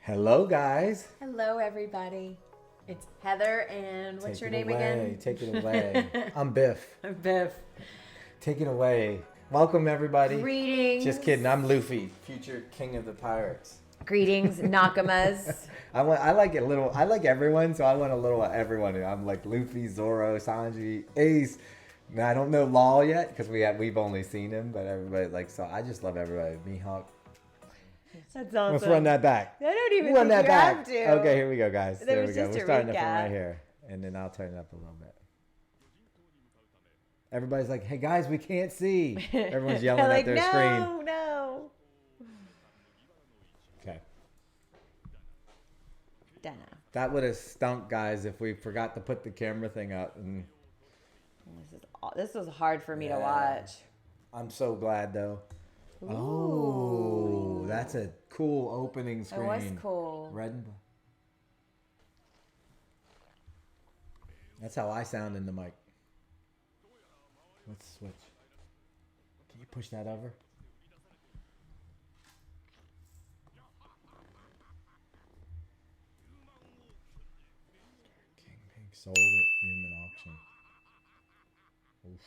Hello, guys. Hello, everybody. It's Heather, and what's your name again? Take it away. I'm Biff. I'm Biff. Take it away. Welcome, everybody. Greetings. Just kidding. I'm Luffy, future king of the pirates. Greetings, Nakamas. I like it little. I like everyone, so I want a little of everyone. I'm like Luffy, Zoro, Sanji, Ace. Now I don't know Law yet because we've only seen him, but everybody like so. I just love everybody. Mihawk. That's awesome. Let's run that back. I don't even run think that you back. have to. Okay, here we go, guys. There we go. just We're a starting it from recap. right here, and then I'll turn it up a little bit. Everybody's like, "Hey guys, we can't see." Everyone's yelling They're at like, their no, screen. No. Okay. Dunno. That would have stunk, guys, if we forgot to put the camera thing up. And This was hard for me to Yeah. watch. I'm so glad, though. Ooh. Oh, that's a cool opening It screen. was cool. Red and black. That's how I sound in the mic. Let's switch. Can you push that over? King Pink sold at human auction. Oof.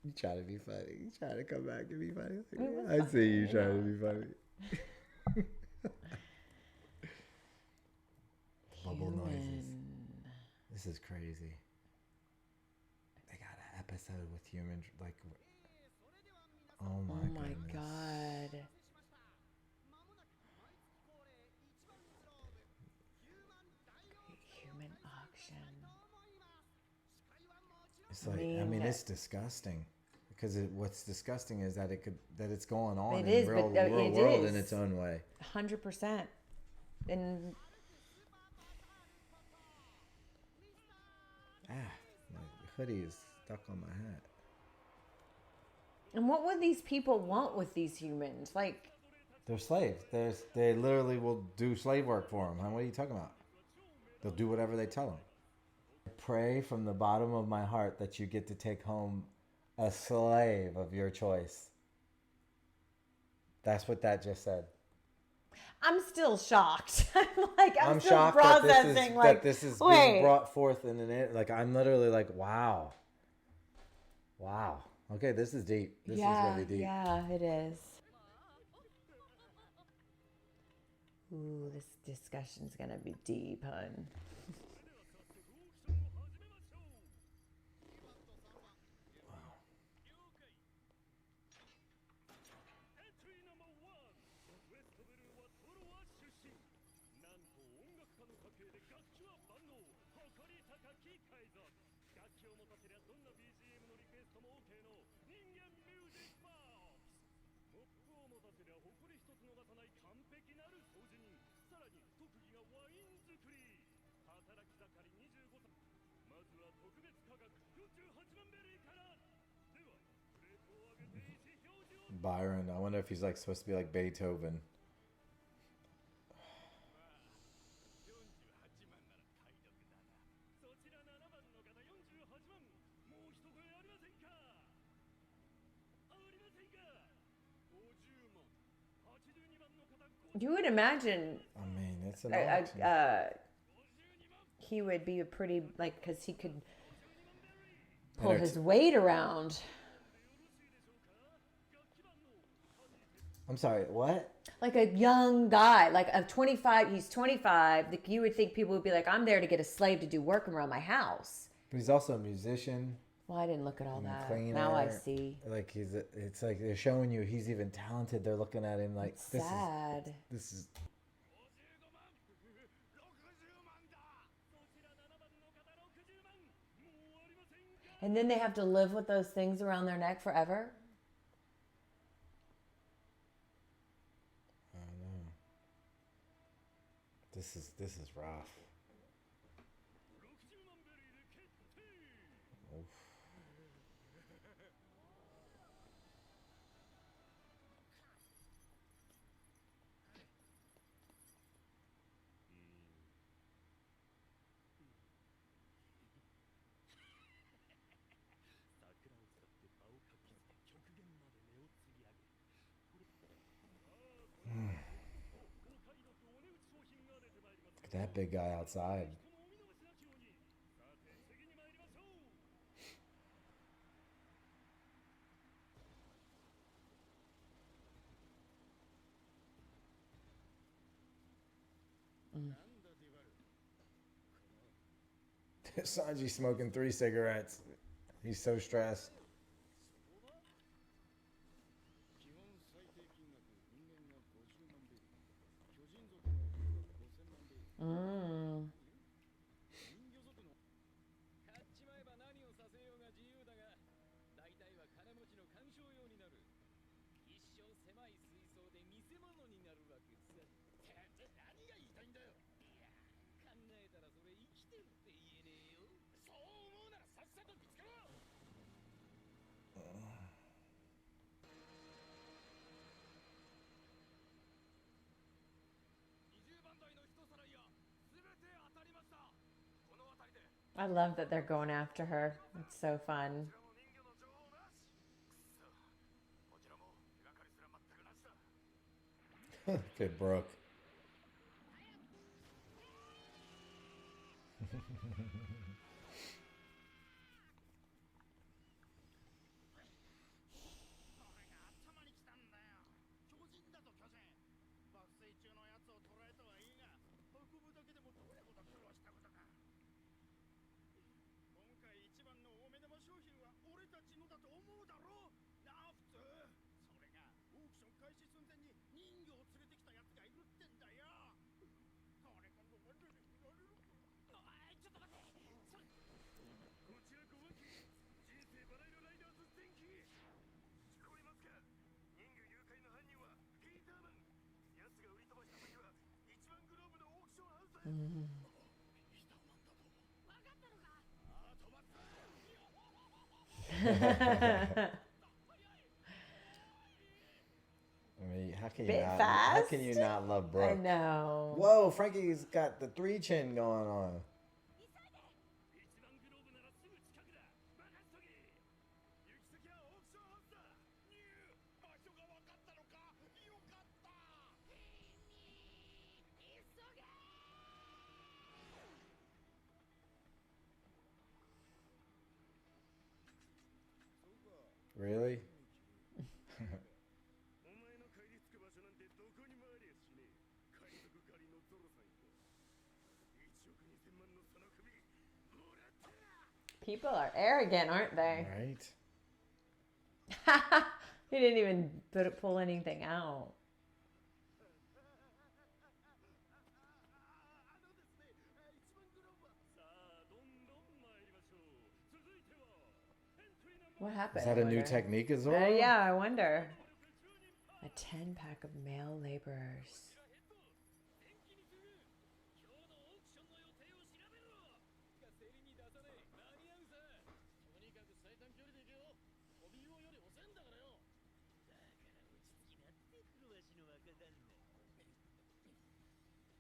You try to be funny. You try to come back and be funny. I see you trying to be funny. Bubble noises. This is crazy. They got an episode with human, like, oh my goodness. God. Human auction. It's like, I mean, it's disgusting. Because what's disgusting is that it's going on It in is, the real but it world is. in its own way. 100%. And My hoodie is stuck on my hat. And what would these people want with these humans? Like, They're slaves. They literally will do slave work for them. What are you talking about? They'll do whatever they tell them. I pray from the bottom of my heart that you get to take home a slave of your choice. That's what that just said. I'm still shocked. I'm still shocked processing. that this is being brought forth in an like. I'm literally like, wow. Okay, this is deep. This is really deep. Yeah, it is. Ooh, this discussion's gonna be deep, hun. Byron. I wonder if he's like supposed to be like Beethoven. You would imagine. I mean, it's an auction. He would be a pretty because he could pull his weight around. I'm sorry, what? Like a young guy, like a 25. He's 25. Like you would think people would be like, I'm there to get a slave to do work around my house. But he's also a musician. Well, I didn't look at all that. Cleaner. Now I see. Like it's like they're showing you he's even talented. They're looking at him like It's sad. This is. And then they have to live with those things around their neck forever. I don't know. This is rough. That big guy outside. Sanji smoking 3 cigarettes. He's so stressed. Mm. I love that they're going after her. It's so fun. Good Brooke. Mm. I mean, how can you Bit not? fast? How can you not love Brooke? I know. Whoa, Frankie's got the 3 chin going on. Really? People are arrogant, aren't they? Right? He didn't even pull anything out. What happened? Is that a new technique as well? Yeah, I wonder. A 10-pack of male laborers.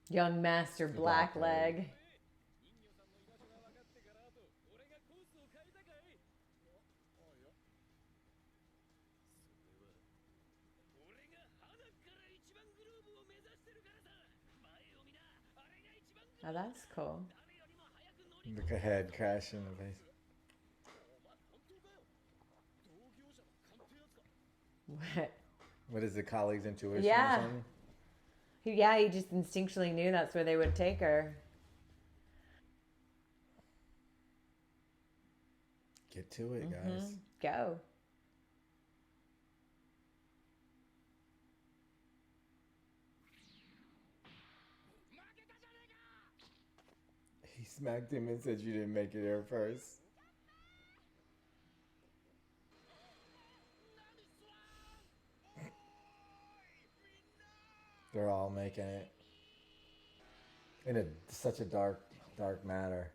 Young Master Blackleg. Oh, that's cool. Look ahead, crash in the face. What? What is it, colleagues' intuition Yeah. or something? Yeah, he just instinctually knew that's where they would take her. Get to it, guys. Go. He smacked him and said you didn't make it there first. They're all making it. In such a dark matter.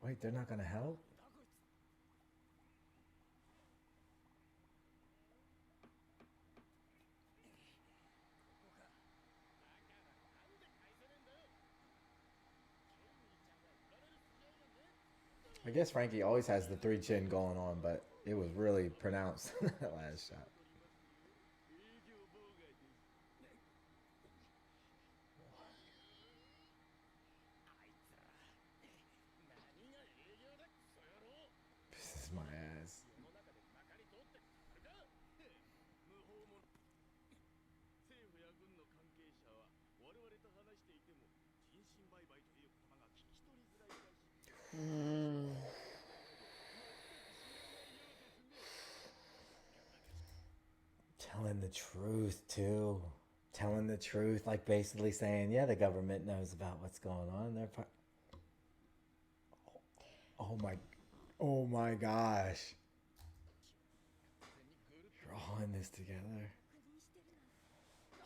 Wait, they're not gonna help? I guess Frankie always has the 3 chin going on, but it was really pronounced that last shot. Telling the truth too. Telling the truth, like basically saying, yeah, the government knows about what's going on. Oh my, oh my gosh. You're all in this together.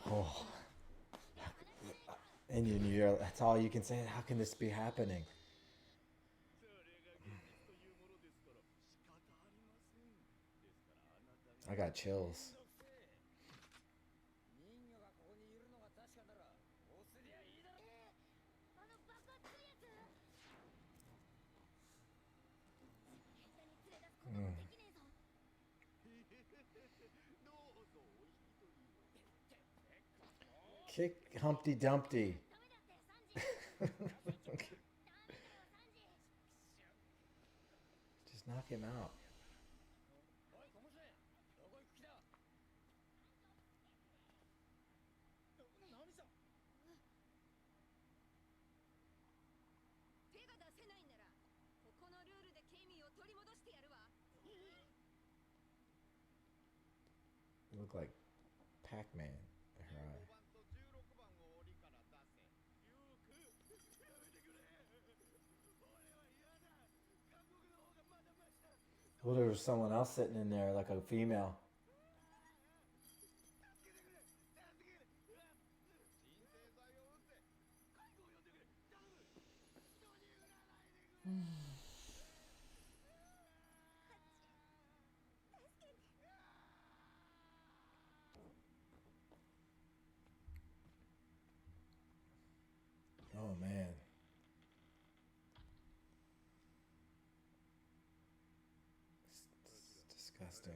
Oh. And you're, that's all you can say. How can this be happening? I got chills. Kick Humpty Dumpty. Just knock him out. You look like Pac-Man in her eye. Well, there was someone else sitting in there, like a female. Oh man. It's disgusting.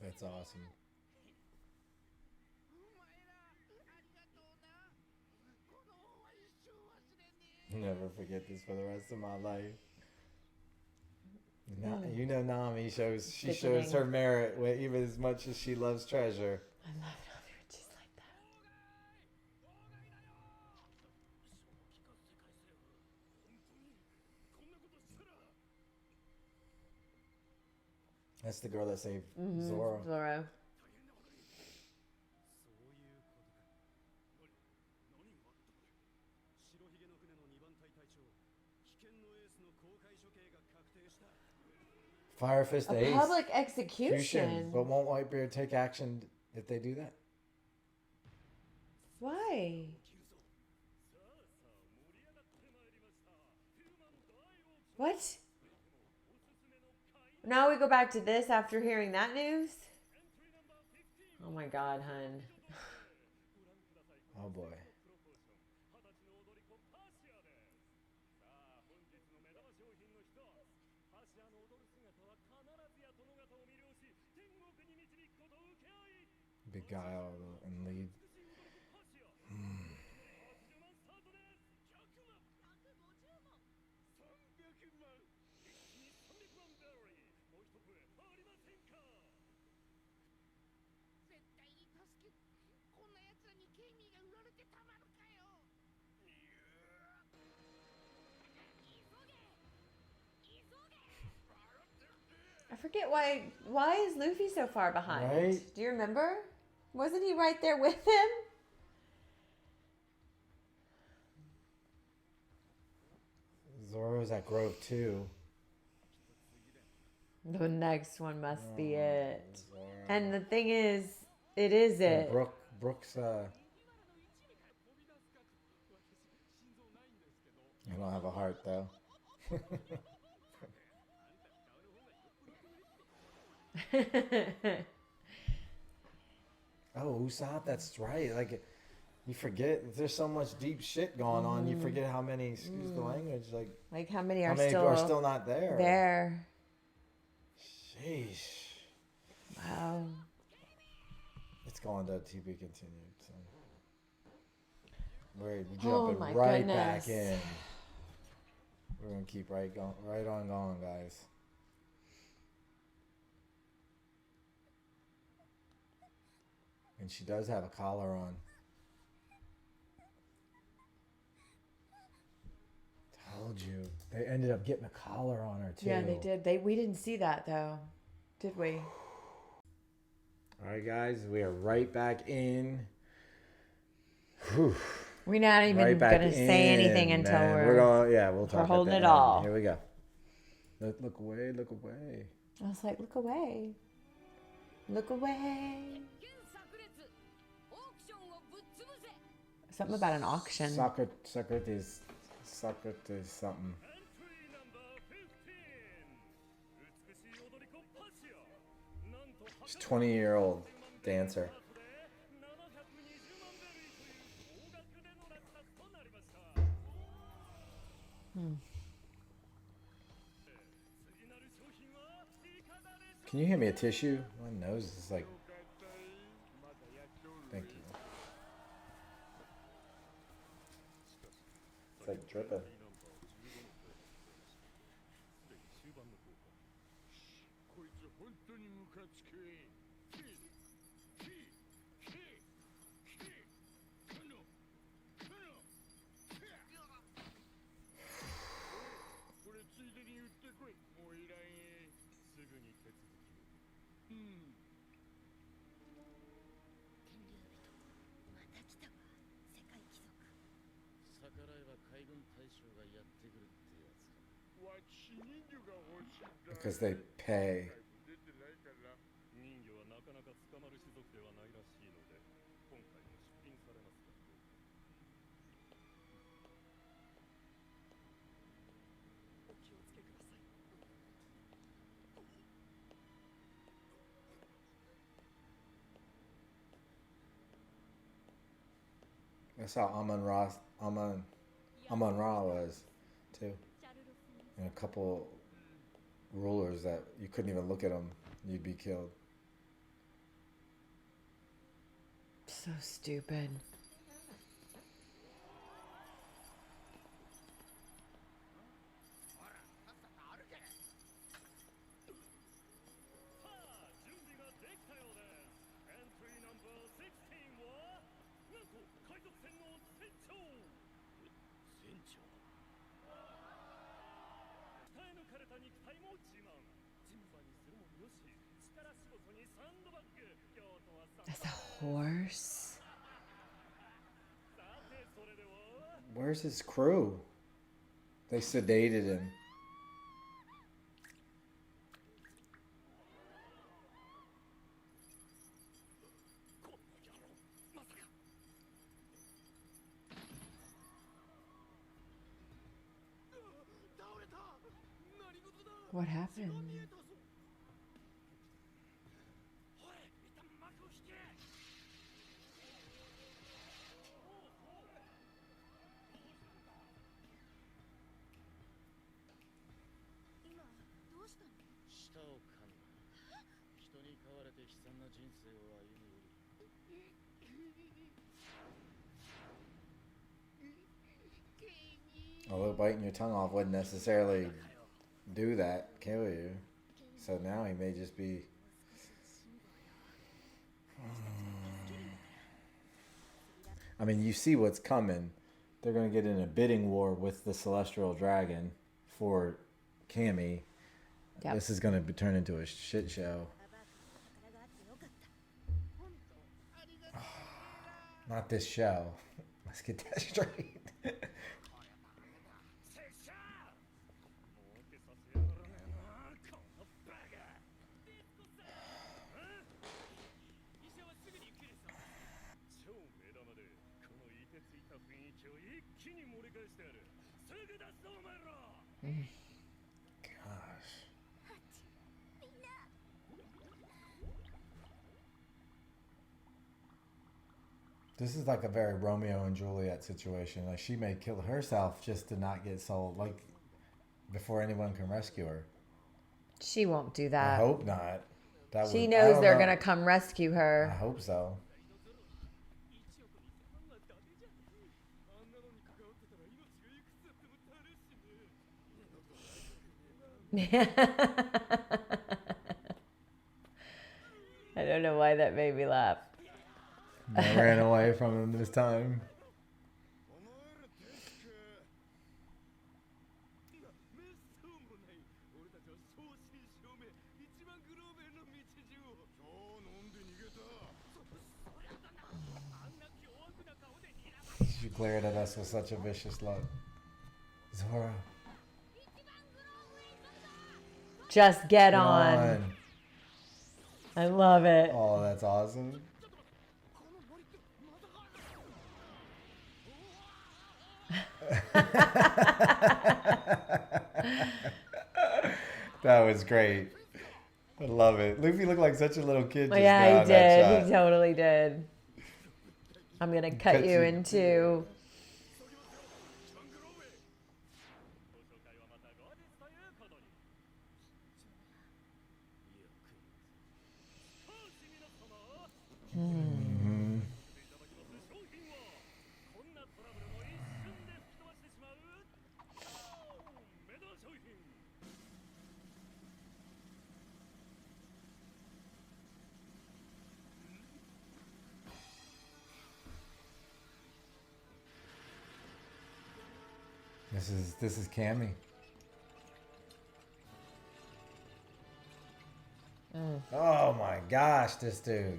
That's awesome. Never forget this for the rest of my life. You know, Nami shows her merit even as much as she loves treasure. I love it when she's like that. That's the girl that saved Zoro. Zoro. Fire Fist Ace. Public execution. But won't Whitebeard take action if they do that? Why? What? Now we go back to this after hearing that news? Oh my God, hun. Oh boy. Beguile and lead. forget why is Luffy so far behind? Right? Do you remember? Wasn't he right there with him? Zoro's at Grove 2. The next one must be it. Zoro. And the thing is, it is it. Brooks, I don't have a heart, though. Oh, Usopp, that's right. Like, you forget, there's so much deep shit going on. You forget how many, excuse the language, like how many how are many still are still not there. there? Sheesh. Wow. It's going to be continued. So. We're Oh jumping my right goodness. back in. We're gonna keep right on going, guys. And she does have a collar on. Told you. They ended up getting a collar on her too. Yeah, they did. We didn't see that though, did we? All right, guys, we are right back in. Whew. We're not even Right back gonna say anything in, until man. we're going. Yeah, we'll talk. we're holding at it the end. all. Here we go. Look away! Look away! I was like, look away, look away. Something about an auction. Socrates something. She's a 20-year-old dancer. Can you hand me a tissue? My nose is like... Thank you. It's like dripping. Because they pay. That's how Amon Ra was, too. And a couple rulers that you couldn't even look at them, you'd be killed. So stupid. That's a horse. Where's his crew? They sedated him. What happened? Although biting your tongue off wouldn't necessarily do that, kill you. So now he may just be... I mean, you see what's coming. They're going to get in a bidding war with the Celestial Dragon for Cammy. Yep. This is gonna turn into a shit show. Not this show. Let's get that straight. Gosh. This is like a very Romeo and Juliet situation. Like she may kill herself just to not get sold, like before anyone can rescue her. She won't do I that. hope not. She I knows don't they're know. gonna come rescue I her. hope so. I don't know why that made me laugh. I ran away from him this time. She glared at us with such a vicious look. Zora, Just get on. I love it. Oh, that's awesome. That was great. I love it. Luffy looked like such a little kid. Just Yeah, now he in that did. shot. He totally did. I'm gonna cut you into. Mhm. This is Cammy. Oh my gosh, this dude.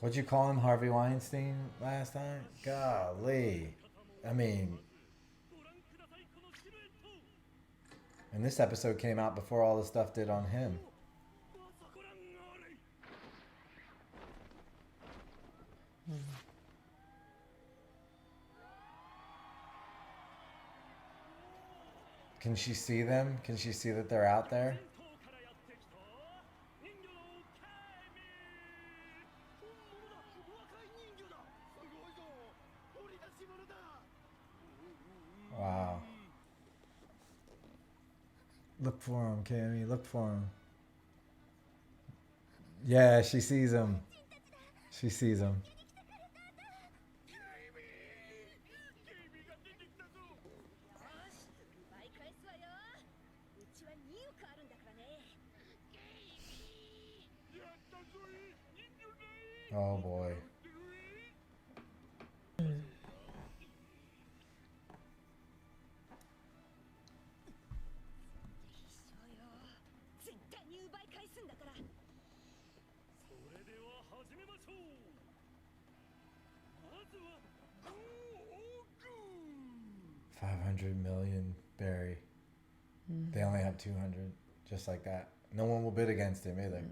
What'd you call him, Harvey Weinstein, last time? Golly. I mean, and this episode came out before all the stuff did on him. Can she see them? Can she see that they're out there? Wow. Look for him, Cammy. Look for him. Yeah, she sees him. She sees him. Oh boy. $500 million Barry. They only have 200, just like that. No one will bid against him either.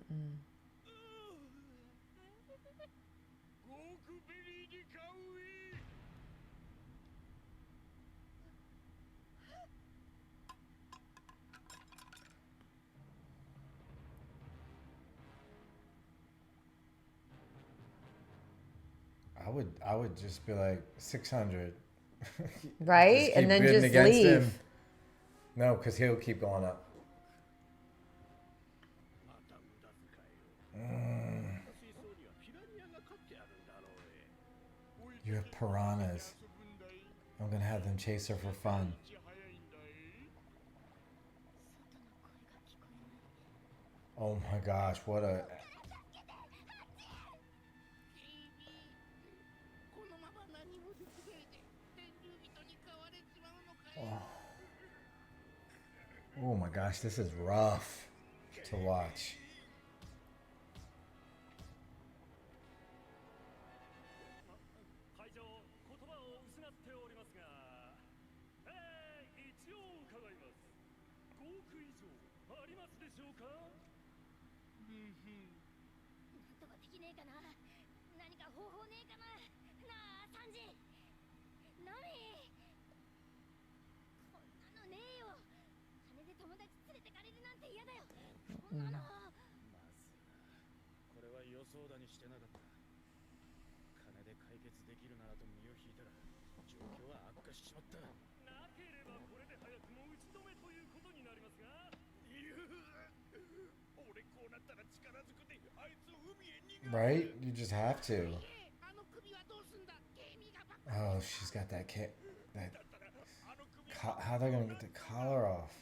I would just be like 600. Right? Just And keep then bidding just against leave. him. No, because he'll keep going up. You have piranhas. I'm gonna have them chase her for fun. Oh my gosh, what a... Oh. Oh my gosh, this is rough to watch. Right? You just have to. Oh, she's got that kit. How they're gonna get the collar off?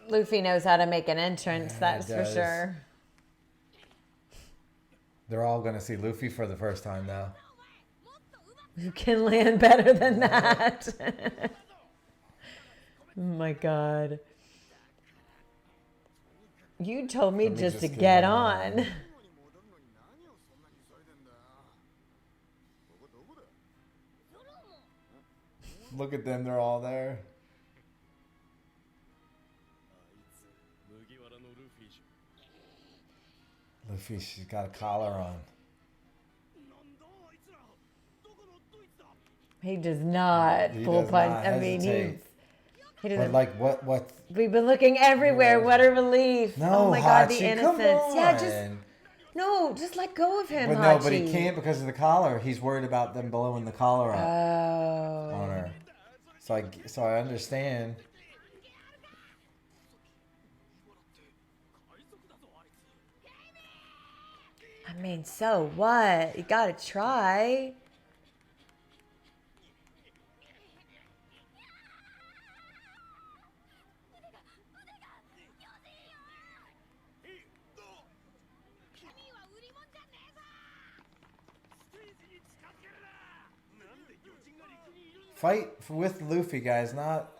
Luffy knows how to make an entrance, Yeah, that's he for does. sure. They're all gonna see Luffy for the first time now. You can land better than that. Oh my god. You told me just to get on. Look at them, they're all there. Luffy, she's got a collar on. He does not He full does punch. not I mean, hesitate. he But doesn't. like, what? We've been looking everywhere. Yeah. What a relief. No, oh my god, the Hachi, come innocence. Yeah, just on. no, just let go of him, But Hachi. no, but he can't because of the collar. He's worried about them blowing the collar up on Oh. her. So I understand. I mean, so what? You gotta try. Fight with Luffy, guys, not...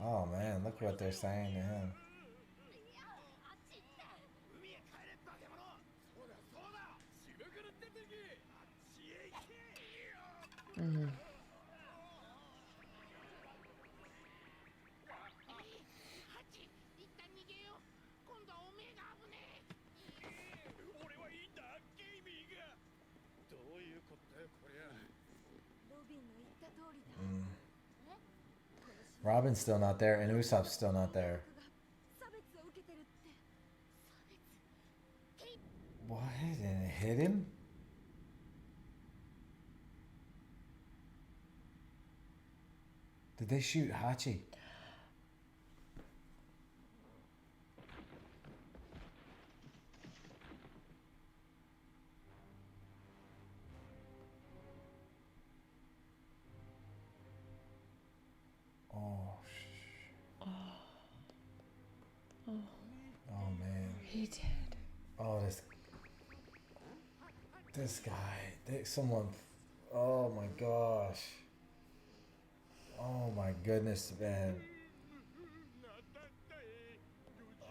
Oh, man, look what they're saying to him. Mm. Robin's still not there, and Usopp's still not there. What? And it hit him? Did they shoot Hachi? Oh man. He did. Oh, this guy. Someone. Oh my gosh. Oh my goodness, man.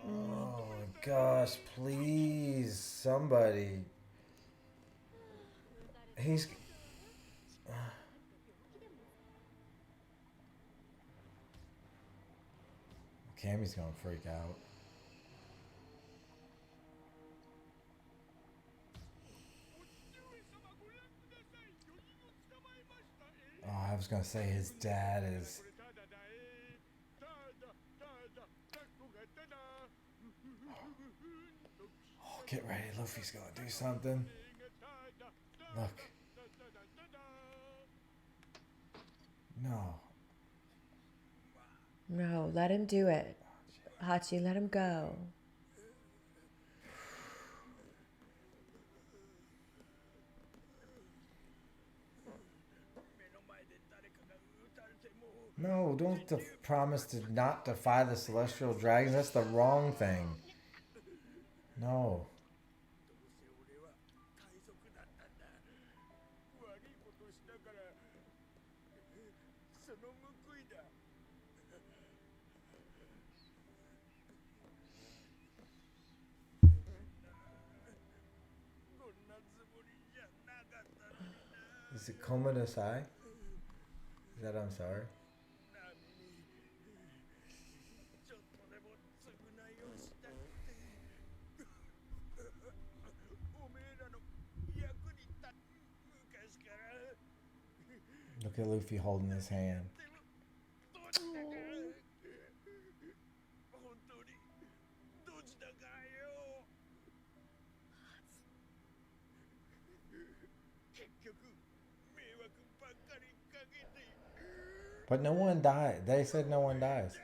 Oh my gosh, please, somebody. He's. Cammy's gonna freak out. Oh, I was gonna say his dad is. Oh, Get ready. Luffy's going to do something. Look. No. No, let him do it. Hachi, let him go. No, don't promise to not defy the celestial dragons. That's the wrong thing. No. Is it Komadasai? Is that I'm sorry? Look at Luffy holding his hand. But no one died. They said no one dies.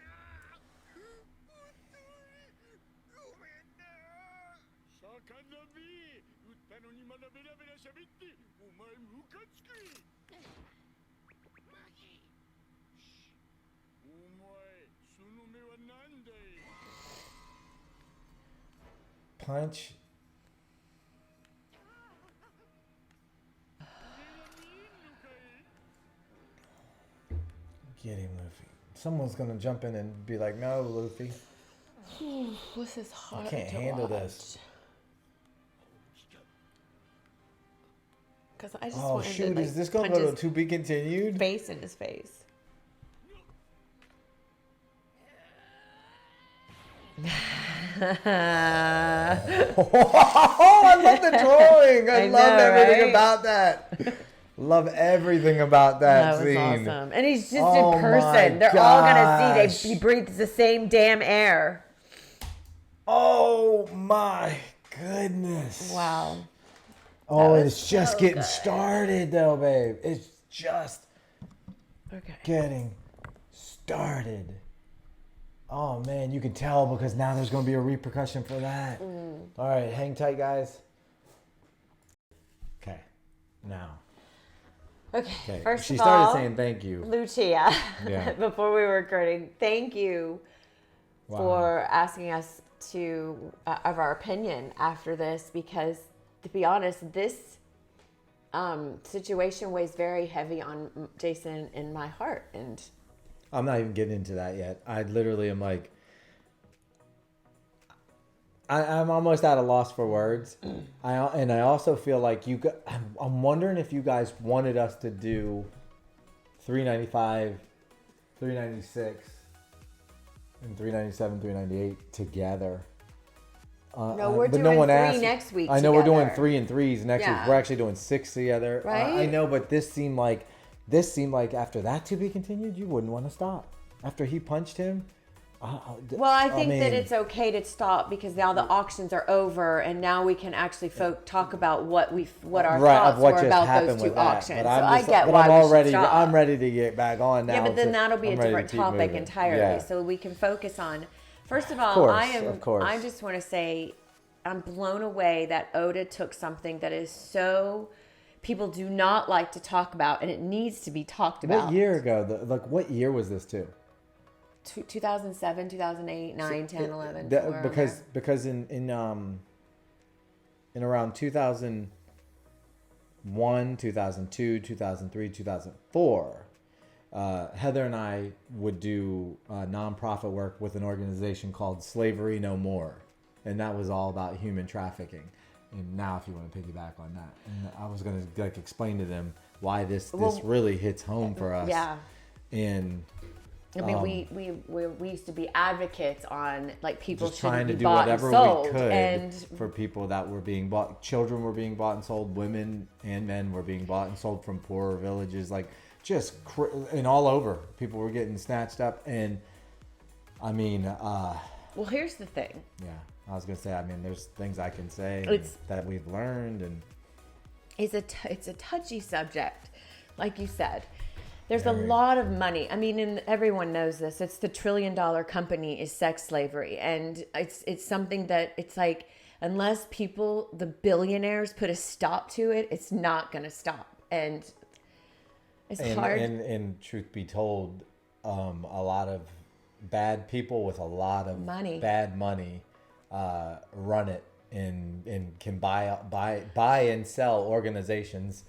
Punch. Get him, Luffy. Someone's gonna jump in and be like, "No, Luffy. This is hard. I can't handle this." Because I just Oh wanted shoot! to, Is this gonna go to be continued? Face in his face. Oh, I love the drawing. I love everything right? about that. Love everything about that was scene. awesome. And he's just Oh in person. my They're all gonna gosh. see. He breathes the same damn air. Oh my goodness. Wow. Oh, was it's just so getting good. started though, babe. It's just Okay. getting started. Oh man, you can tell because now there's going to be a repercussion for that. All right, hang tight, guys. Okay, now. Okay. Okay, First she of started all, saying thank you. Lucia, Yeah. before we were recording, thank you Wow. for asking us to of our opinion after this, because to be honest, this situation weighs very heavy on Jason and my heart. And I'm not even getting into that yet. I literally am like, I'm almost at a loss for words. I also feel like I'm wondering if you guys wanted us to do 395, 396, and 397, 398 together. no, we're but doing no one three asked. next week. I know we're doing together. 3 and 3s next week. Yeah. We're actually doing 6 together. Right? I know, but this seemed like after that to be continued, you wouldn't want to stop. After he punched him. Well, I think that it's okay to stop because now the auctions are over, and now we can actually talk about what our thoughts were about those two auctions. So I get why we should stop. I'm ready to get back on now. Yeah, but then that'll be I'm a ready to different keep topic moving. entirely. Yeah. So we can focus on. First of all, Of course. I just want to say I'm blown away that Oda took something that is so people do not like to talk about, and it needs to be talked about. What year ago? What year was this too? 2007, 2008, 9, 10, 11. Because in around 2001, 2002, 2003, 2004, Heather and I would do nonprofit work with an organization called Slavery No More, and that was all about human trafficking. And now, if you want to piggyback on that, and I was going to explain to them why this really hits home for us. Yeah. And I mean, we used to be advocates on like people just trying to shouldn't be do bought whatever and sold, we could and for people that were being bought. Children were being bought and sold. Women and men were being bought and sold from poorer villages. Like and all over, people were getting snatched up. And I mean, well, here's the thing. yeah, I was gonna say, I mean, there's things I can say that we've learned, and it's a touchy subject, like you said. There's a lot of money. I mean, and everyone knows this. It's the $1 trillion company is sex slavery, and it's something that it's like, unless people, the billionaires, put a stop to it, it's not going to stop. And it's hard. And truth be told, a lot of bad people with a lot of bad money run it and can buy and sell organizations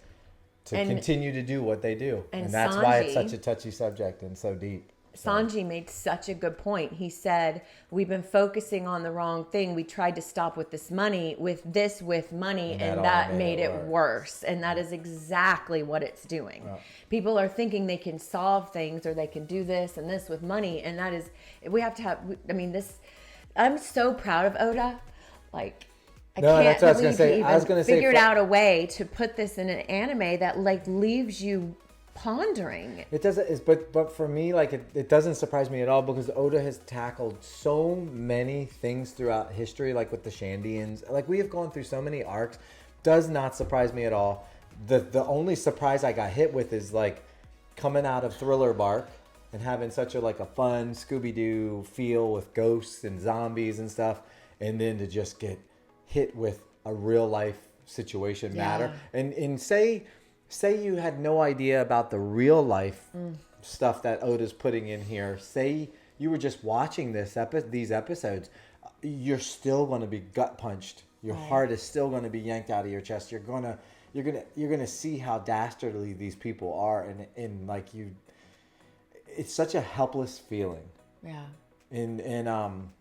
to continue to do what they do. And that's why it's such a touchy subject and so deep. Sanji made such a good point. He said, we've been focusing on the wrong thing. We tried to stop with money, and that made it worse. And that is exactly what it's doing. Yeah. People are thinking they can solve things, or they can do this and this with money. And that is, we have to have, I mean, I'm so proud of Oda. Like, I can't believe he even figured out a way to put this in an anime that like leaves you pondering. It doesn't, but for me, like it doesn't surprise me at all, because Oda has tackled so many things throughout history, like with the Shandians. Like, we have gone through so many arcs. Does not surprise me at all. The only surprise I got hit with is like coming out of Thriller Bark and having such a fun Scooby-Doo feel with ghosts and zombies and stuff, and then to just get hit with a real life situation matter, and say you had no idea about the real life stuff that Oda's putting in here. Say you were just watching these episodes, you're still going to be gut punched. Your heart is still going to be yanked out of your chest. You're gonna see how dastardly these people are, and like it's such a helpless feeling. Yeah. And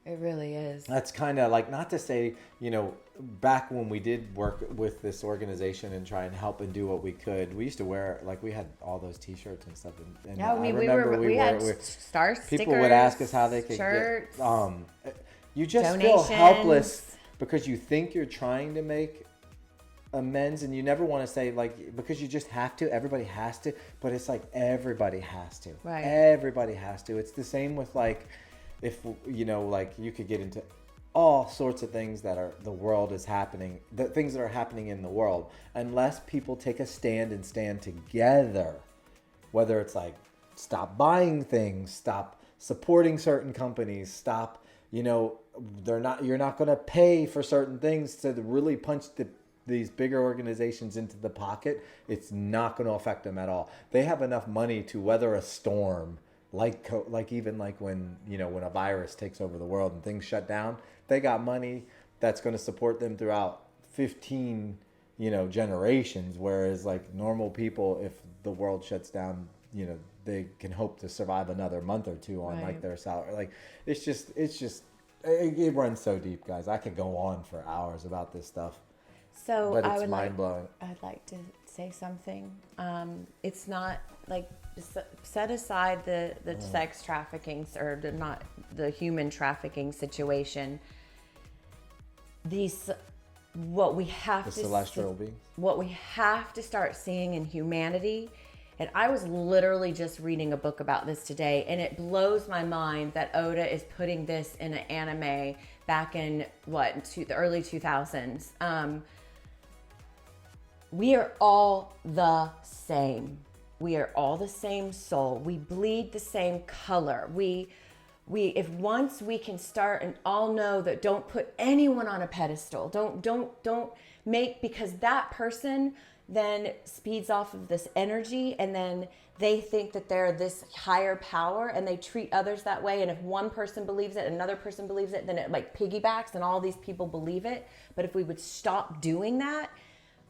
it really is. That's kind of like, not to say, back when we did work with this organization and try and help and do what we could, we used to wear, like, we had all those T-shirts and stuff. And yeah, we had star stickers. People would ask us how they could shirts, get. You just donations. feel helpless because you think you're trying to make amends, and you never want to say, like, because you just have to. Everybody has to, but it's like everybody has to. Right. Everybody has to. It's the same with like, if like, you could get into all sorts of things that are the things that are happening in the world, unless people take a stand and stand together, whether it's like stop buying things, stop supporting certain companies, stop, you're not going to pay for certain things to really punch these bigger organizations into the pocket. It's not going to affect them at all. They have enough money to weather a storm. Like even like when a virus takes over the world and things shut down, they got money that's going to support them throughout 15 generations. Whereas like normal people, if the world shuts down, they can hope to survive another month or two on like their salary. Like it runs so deep, guys. I could go on for hours about this stuff. So but it's mind blowing. I'd like to say something. It's not like, set aside the sex trafficking or not the human trafficking situation. What we have to start seeing in humanity, and I was literally just reading a book about this today, and it blows my mind that Oda is putting this in an anime back in the early 2000s. We are all the same. We are all the same soul. We bleed the same color. If once we can start and all know that, don't put anyone on a pedestal. Don't make, because that person then speeds off of this energy, and then they think that they're this higher power, and they treat others that way. And if one person believes it, another person believes it, then it like piggybacks and all these people believe it. But if we would stop doing that,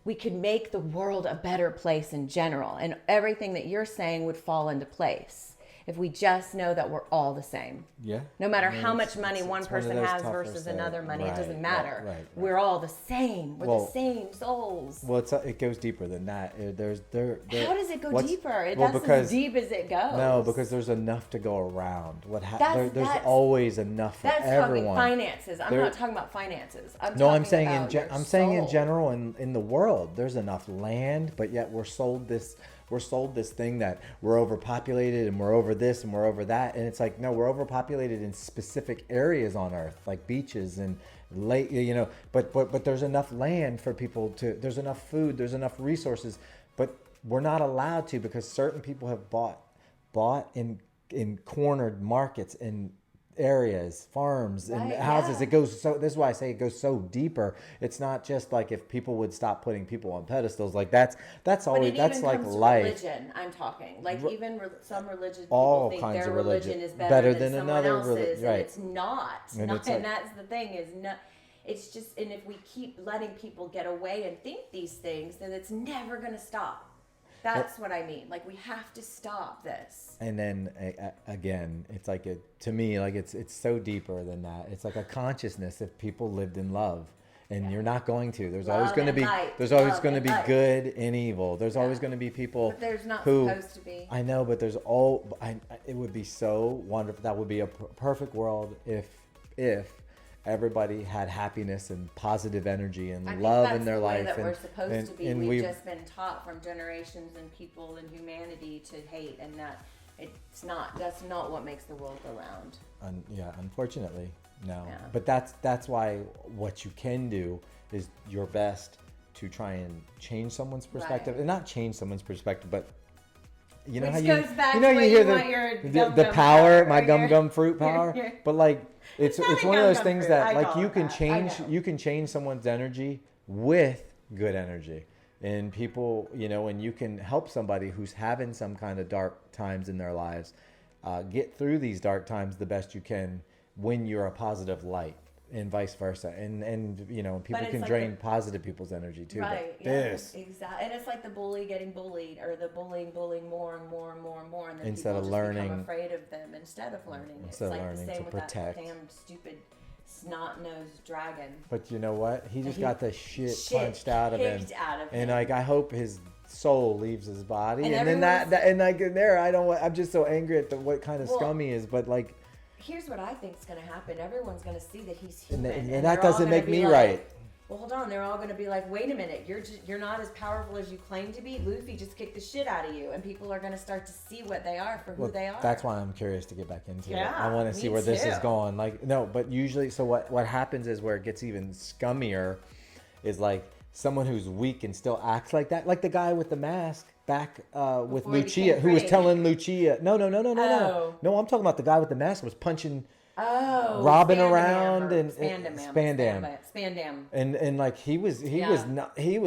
we could make the world a better place in general, and everything that you're saying would fall into place if we just know that we're all the same. Yeah. No matter how much money one person has versus another money, it doesn't matter. Right. We're all the same. We're the same souls. Well, it goes deeper than that. How does it go deeper? That's as deep as it goes. No, because there's enough to go around. There's always enough for everyone. That's finances. I'm not talking about finances. I'm saying in general in the world, there's enough land, but yet we're sold this we're sold this thing that we're overpopulated and we're over this and we're over that. And it's like, no, we're overpopulated in specific areas on Earth, like beaches and lake, but there's enough land for people there's enough food, there's enough resources, but we're not allowed to, because certain people have bought in cornered markets and areas, farms, and houses. Yeah. It goes so. This is why I say it goes so deeper. It's not just like if people would stop putting people on pedestals. Like that's always that's like life. Religion, I'm talking. Like even some religion, all people kinds think their of religion is better than another religion, right? And it's not. And that's the thing is not. It's just, and if we keep letting people get away and think these things, then it's never going to stop. That's what I mean. Like, we have to stop this. And then again, it's like to me, like it's so deeper than that. It's like a consciousness. If people lived in love, and you're not going to. There's always going to be. There's always going to be good and evil. There's always going to be people. But there's not supposed to be. I know, but there's it would be so wonderful. That would be a perfect world if everybody had happiness and positive energy and love in their life. That we're supposed to be. We've just been taught from generations and people and humanity to hate, and that it's not. That's not what makes the world go round. Unfortunately, no. Yeah. But that's why what you can do is your best to try and change someone's perspective, and not change someone's perspective, but you know Which how goes back to you hear the power, my gum fruit power, but like. It's one of those things that like you can change someone's energy with good energy, and people, and you can help somebody who's having some kind of dark times in their lives get through these dark times the best you can when you're a positive light, and vice versa, and people can drain positive people's energy too. Right. Exactly. And it's like the bully getting bullied, or the bullying more and more and more and more, and then instead people of just learning, become afraid of them instead of learning. It's like the same with that damn stupid snot-nosed dragon. But you know what? He just got the shit punched out of him. And like I hope his soul leaves his body, and then I'm just so angry at what kind of scum he is, but like. Here's what I think is going to happen. Everyone's going to see that he's human. And that doesn't make me right. Well, hold on. They're all going to be like, wait a minute. You're not as powerful as you claim to be. Luffy just kicked the shit out of you. And people are going to start to see what they are for who they are. That's why I'm curious to get back into it. I want to see where this is going. Like, no, but usually, so what happens is where it gets even scummier is like someone who's weak and still acts like that. Like the guy with the mask. Back with Lucia, who was telling Lucia, no. No, I'm talking about the guy with the mask was punching Robin around and Spandam. And like he was like he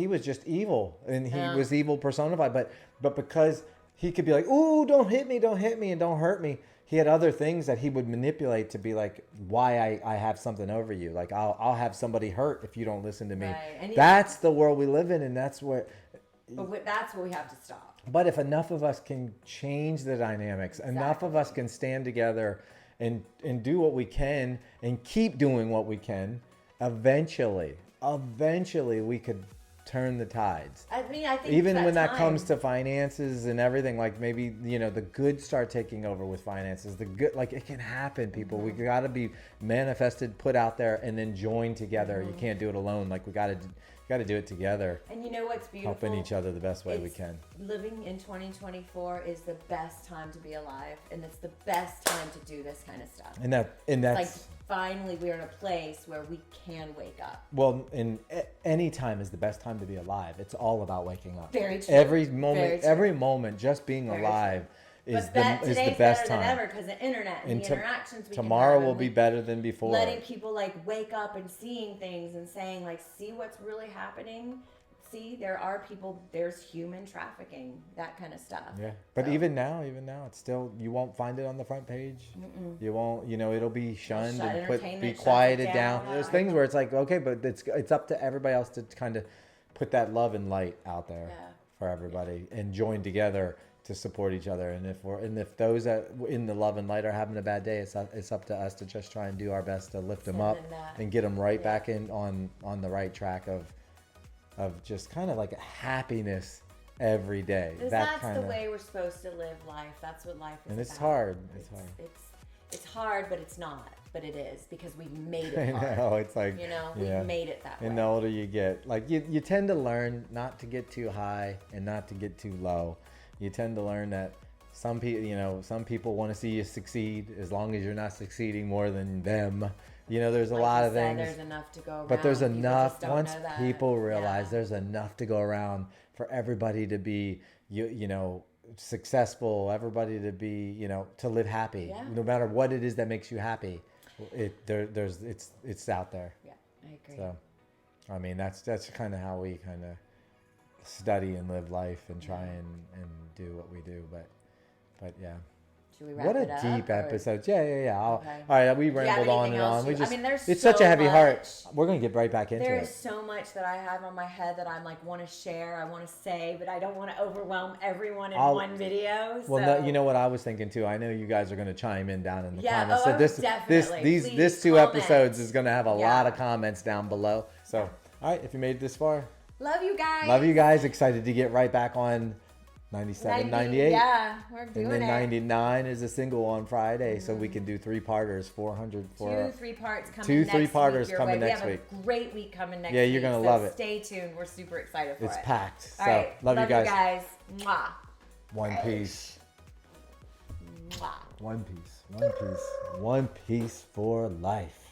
was just evil, and he was evil personified. But because he could be like, ooh, don't hit me, and don't hurt me. He had other things that he would manipulate to be like, why I have something over you. Like I'll have somebody hurt if you don't listen to me. Right. That's the world we live in, and that's what. But that's what we have to stop. But if enough of us can change the dynamics, enough of us can stand together and do what we can and keep doing what we can, eventually we could turn the tides. I think even when that comes to finances and everything, like maybe the good start taking over with finances. The good, like it can happen, people. We got to be manifested, put out there, and then join together. You can't do it alone. Like we got to do it together. And you know what's beautiful? Helping each other the best way we can. Living in 2024 is the best time to be alive, and it's the best time to do this kind of stuff. And that's like finally we're in a place where we can wake up. Well, any time is the best time to be alive. It's all about waking up. Very true. Every moment, just being alive. Is the best time. Than ever because the internet and the interactions we tomorrow will be better than before. Letting people like wake up and seeing things and saying like, see what's really happening. See, there are people. There's human trafficking, that kind of stuff. Yeah, but even now, it's still, you won't find it on the front page. Mm-mm. You won't. It'll be shunned and be quieted down. There's things where it's like, okay, but it's up to everybody else to kind of put that love and light out there for everybody and join together to support each other. And if those that in the love and light are having a bad day, it's up to us to just try and do our best to lift them up and get them right back in on the right track of just kind of like a happiness every day. That's the way we're supposed to live life. That's what life is. And it's hard. It's hard, but it's not. But it is, because we've made it hard. I know, it's like, we've made it that way. And the older you get, like you tend to learn not to get too high and not to get too low. You tend to learn that some people want to see you succeed as long as you're not succeeding more than them. There's a lot of things. There's enough to go around. But there's enough, once people realize there's enough to go around for everybody to be, successful, everybody to be, to live happy, no matter what it is that makes you happy. It's out there. Yeah, I agree. So, I mean, that's kind of how we kind of study and live life and try and do what we do. But yeah. Should we wrap it up? What a deep episode. Yeah. Okay. All right, we rambled on and on. It's so such a heavy much. Heart. We're going to get right back into it. There is so much that I have on my head that I'm like want to share, I want to say, but I don't want to overwhelm everyone in one video. So. Well, no, you know what I was thinking too? I know you guys are going to chime in down in the comments. So this 2 episodes is going to have a lot of comments down below. So, all right, if you made it this far. Love you guys. Love you guys. Excited to get right back on 97, 98. Yeah, we're doing it. And then 99 is a single on Friday, so we can do 3-parters, 400 for 2 3-parts coming next week. 2 3-parters coming next week. We have a great week coming next week. Yeah, you're going to love it. Stay tuned. We're super excited for it. It's packed. All right. Love you guys. Mwah. One piece. Mwah. One piece. One piece. One piece for life.